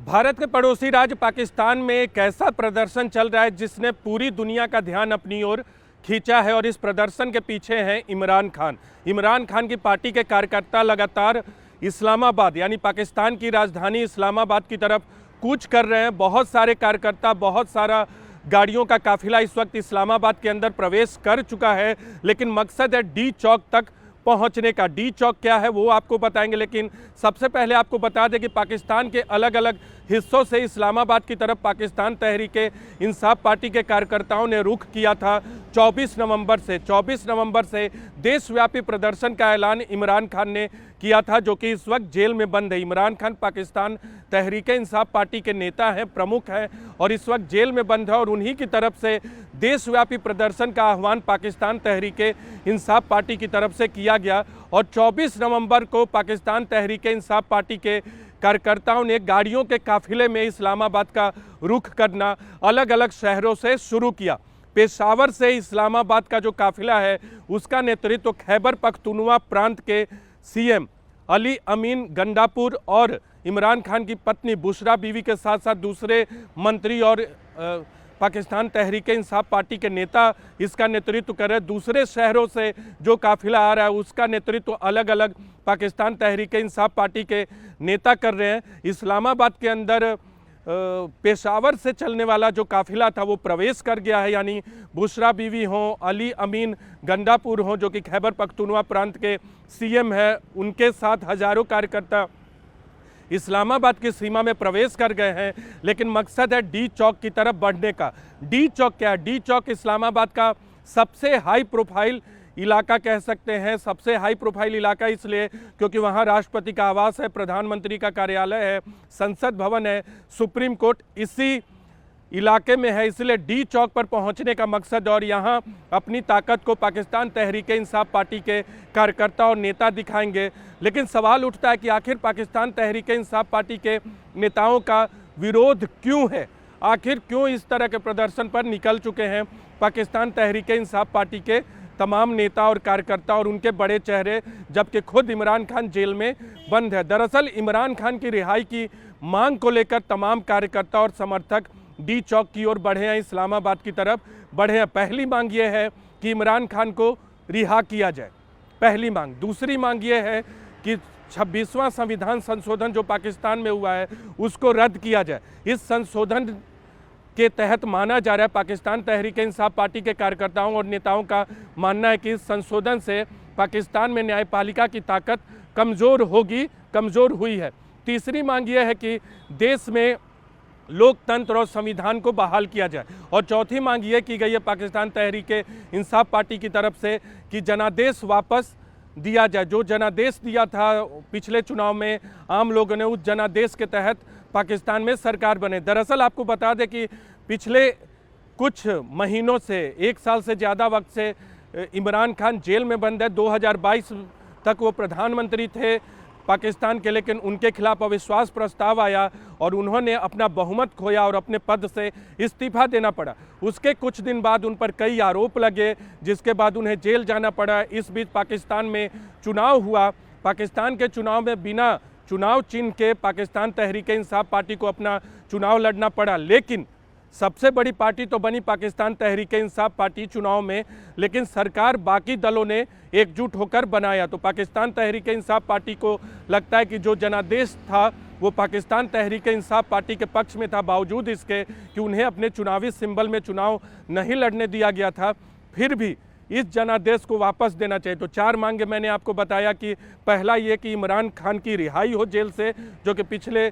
भारत के पड़ोसी राज्य पाकिस्तान में एक ऐसा प्रदर्शन चल रहा है जिसने पूरी दुनिया का ध्यान अपनी ओर खींचा है और इस प्रदर्शन के पीछे हैं इमरान खान। इमरान खान की पार्टी के कार्यकर्ता लगातार इस्लामाबाद यानी पाकिस्तान की राजधानी इस्लामाबाद की तरफ कूच कर रहे हैं। बहुत सारे कार्यकर्ता, बहुत सारा गाड़ियों का काफिला इस वक्त इस्लामाबाद के अंदर प्रवेश कर चुका है, लेकिन मकसद है डी चौक तक पहुंचने का। डी चौक क्या है वो आपको बताएंगे, लेकिन सबसे पहले आपको बता दें कि पाकिस्तान के अलग अलग हिस्सों से इस्लामाबाद की तरफ पाकिस्तान तहरीक-ए-इंसाफ पार्टी के कार्यकर्ताओं ने रुख किया था। 24 नवंबर से देशव्यापी प्रदर्शन का ऐलान इमरान खान ने किया था, जो कि इस वक्त जेल में बंद है। इमरान खान पाकिस्तान तहरीक-ए-इंसाफ पार्टी के नेता हैं, प्रमुख हैं और इस वक्त जेल में बंद है और उन्हीं की तरफ से देशव्यापी प्रदर्शन का आह्वान पाकिस्तान तहरीक-ए-इंसाफ पार्टी की तरफ से किया गया। और 24 नवंबर को पाकिस्तान तहरीक-ए-इंसाफ पार्टी के कार्यकर्ताओं ने गाड़ियों के काफिले में इस्लामाबाद का रुख करना अलग अलग शहरों से शुरू किया। पेशावर से इस्लामाबाद का जो काफिला है उसका नेतृत्व खैबर पख्तूनख्वा प्रांत के सीएम अली अमीन गंडापुर और इमरान खान की पत्नी बुशरा बीवी के साथ साथ दूसरे मंत्री और पाकिस्तान तहरीक-ए-इंसाफ पार्टी के नेता इसका नेतृत्व कर रहे हैं। दूसरे शहरों से जो काफिला आ रहा है उसका नेतृत्व अलग अलग पाकिस्तान तहरीक-ए-इंसाफ पार्टी के नेता कर रहे हैं। इस्लामाबाद के अंदर पेशावर से चलने वाला जो काफिला था वो प्रवेश कर गया है, यानी बुशरा बीवी हों, अली अमीन गंडापुर हों जो कि खैबर पख्तूनख्वा प्रांत के सीएम है, उनके साथ हजारों कार्यकर्ता इस्लामाबाद की सीमा में प्रवेश कर गए हैं। लेकिन मकसद है डी चौक की तरफ बढ़ने का। डी चौक क्या है? डी चौक इस्लामाबाद का सबसे हाई प्रोफाइल इलाका कह सकते हैं। सबसे हाई प्रोफाइल इलाका इसलिए क्योंकि वहाँ राष्ट्रपति का आवास है, प्रधानमंत्री का कार्यालय है, संसद भवन है, सुप्रीम कोर्ट इसी इलाके में है। इसलिए डी चौक पर पहुंचने का मकसद और यहाँ अपनी ताकत को पाकिस्तान तहरीक-ए-इंसाफ पार्टी के कार्यकर्ता और नेता दिखाएंगे। लेकिन सवाल उठता है कि आखिर पाकिस्तान तहरीक-ए-इंसाफ पार्टी के नेताओं का विरोध क्यों है? आखिर क्यों इस तरह के प्रदर्शन पर निकल चुके हैं पाकिस्तान तहरीक-ए-इंसाफ पार्टी के तमाम नेता और कार्यकर्ता और उनके बड़े चेहरे, जबकि खुद इमरान खान जेल में बंद है? दरअसल इमरान खान की रिहाई की मांग को लेकर तमाम कार्यकर्ता और समर्थक डी चौक की ओर बढ़े हैं, इस्लामाबाद की तरफ बढ़े हैं। पहली मांग ये है कि इमरान खान को रिहा किया जाए, पहली मांग। दूसरी मांग ये है कि 26वां संविधान संशोधन जो पाकिस्तान में हुआ है उसको रद्द किया जाए। इस संशोधन के तहत माना जा रहा है, पाकिस्तान तहरीक-ए-इंसाफ पार्टी के कार्यकर्ताओं और नेताओं का मानना है कि इस संशोधन से पाकिस्तान में न्यायपालिका की ताकत कमज़ोर होगी, कमज़ोर हुई है। तीसरी मांग ये है कि देश में लोकतंत्र और संविधान को बहाल किया जाए। और चौथी मांग ये की गई है पाकिस्तान तहरीक-ए-इंसाफ पार्टी की तरफ से कि जनादेश वापस दिया जाए। जो जनादेश दिया था पिछले चुनाव में आम लोगों ने, उस जनादेश के तहत पाकिस्तान में सरकार बने। दरअसल आपको बता दें कि पिछले कुछ महीनों से, एक साल से ज़्यादा वक्त से इमरान खान जेल में बंद है। 2022 तक वो प्रधानमंत्री थे पाकिस्तान के, लेकिन उनके खिलाफ अविश्वास प्रस्ताव आया और उन्होंने अपना बहुमत खोया और अपने पद से इस्तीफा देना पड़ा। उसके कुछ दिन बाद उन पर कई आरोप लगे, जिसके बाद उन्हें जेल जाना पड़ा। इस बीच पाकिस्तान में चुनाव हुआ। पाकिस्तान के चुनाव में बिना चुनाव चिन्ह के पाकिस्तान तहरीक-ए-इंसाफ पार्टी को अपना चुनाव लड़ना पड़ा। लेकिन सबसे बड़ी पार्टी तो बनी पाकिस्तान तहरीक-ए-इंसाफ पार्टी चुनाव में, लेकिन सरकार बाकी दलों ने एकजुट होकर बनाया। तो पाकिस्तान तहरीक-ए-इंसाफ पार्टी को लगता है कि जो जनादेश था वो पाकिस्तान तहरीक-ए-इंसाफ पार्टी के पक्ष में था, बावजूद इसके कि उन्हें अपने चुनावी सिंबल में चुनाव नहीं लड़ने दिया गया था, फिर भी इस जनादेश को वापस देना चाहिए। तो चार मांगे मैंने आपको बताया कि पहला ये कि इमरान खान की रिहाई हो जेल से, जो कि पिछले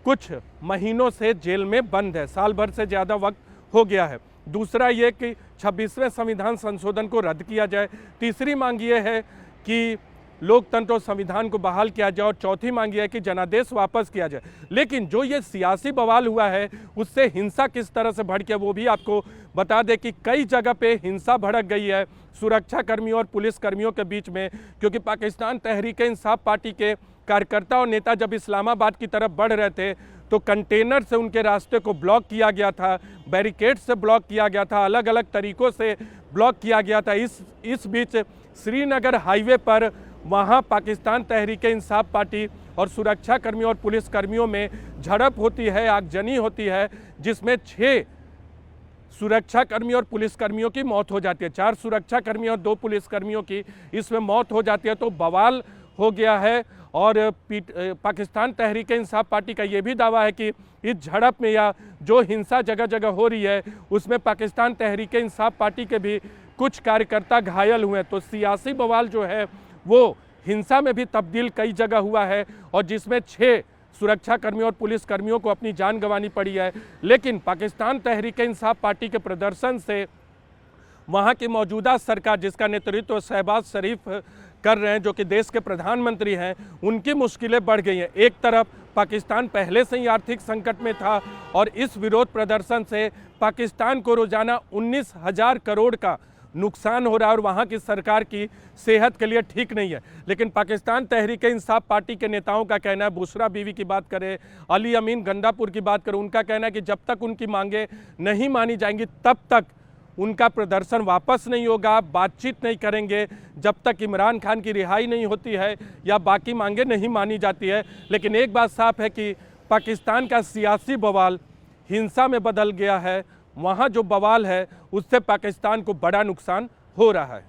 कुछ महीनों से जेल में बंद है, साल भर से ज़्यादा वक्त हो गया है। दूसरा ये कि 26वें संविधान संशोधन को रद्द किया जाए। तीसरी मांग ये है कि लोकतंत्र और संविधान को बहाल किया जाए और चौथी मांग यह है कि जनादेश वापस किया जाए। लेकिन जो ये सियासी बवाल हुआ है उससे हिंसा किस तरह से भड़की है वो भी आपको बता दें कि कई जगह पे हिंसा भड़क गई है सुरक्षा कर्मियों और पुलिस कर्मियों के बीच में, क्योंकि पाकिस्तान तहरीक-ए-इंसाफ पार्टी के कार्यकर्ता और नेता जब इस्लामाबाद की तरफ बढ़ रहे थे तो कंटेनर से उनके रास्ते को ब्लॉक किया गया था, बैरिकेड से ब्लॉक किया गया था, अलग अलग तरीक़ों से ब्लॉक किया गया था। इस बीच श्रीनगर हाईवे पर वहाँ पाकिस्तान तहरीक-ए-इंसाफ पार्टी और सुरक्षा कर्मियों और पुलिस कर्मियों में झड़प होती है, आगजनी होती है, जिसमें 6 सुरक्षा कर्मियों और पुलिसकर्मियों की मौत हो जाती है। 4 सुरक्षा कर्मियों और 2 पुलिसकर्मियों की इसमें मौत हो जाती है। तो बवाल हो गया है और पाकिस्तान तहरीक इंसाफ पार्टी का ये भी दावा है कि इस झड़प में या जो हिंसा जगह जगह हो रही है उसमें पाकिस्तान तहरीक इंसाफ पार्टी के भी कुछ कार्यकर्ता घायल हुए हैं। तो सियासी बवाल जो है वो हिंसा में भी तब्दील कई जगह हुआ है और जिसमें 6 सुरक्षा कर्मियों और पुलिस कर्मियों को अपनी जान गंवानी पड़ी है। लेकिन पाकिस्तान तहरीक इंसाफ पार्टी के प्रदर्शन से वहाँ की मौजूदा सरकार, जिसका नेतृत्व शहबाज शरीफ कर रहे हैं, जो कि देश के प्रधानमंत्री हैं, उनकी मुश्किलें बढ़ गई हैं। एक तरफ पाकिस्तान पहले से ही आर्थिक संकट में था और इस विरोध प्रदर्शन से पाकिस्तान को रोजाना 19,000 करोड़ का नुकसान हो रहा है और वहाँ की सरकार की सेहत के लिए ठीक नहीं है। लेकिन पाकिस्तान तहरीक इंसाफ पार्टी के नेताओं का कहना है, बुशरा बीवी की बात करें, अली अमीन गंडापुर की बात करें, उनका कहना है कि जब तक उनकी मांगे नहीं मानी जाएंगी तब तक उनका प्रदर्शन वापस नहीं होगा, बातचीत नहीं करेंगे जब तक इमरान खान की रिहाई नहीं होती है या बाकी मांगे नहीं मानी जाती है। लेकिन एक बात साफ है कि पाकिस्तान का सियासी बवाल हिंसा में बदल गया है। वहाँ जो बवाल है उससे पाकिस्तान को बड़ा नुकसान हो रहा है।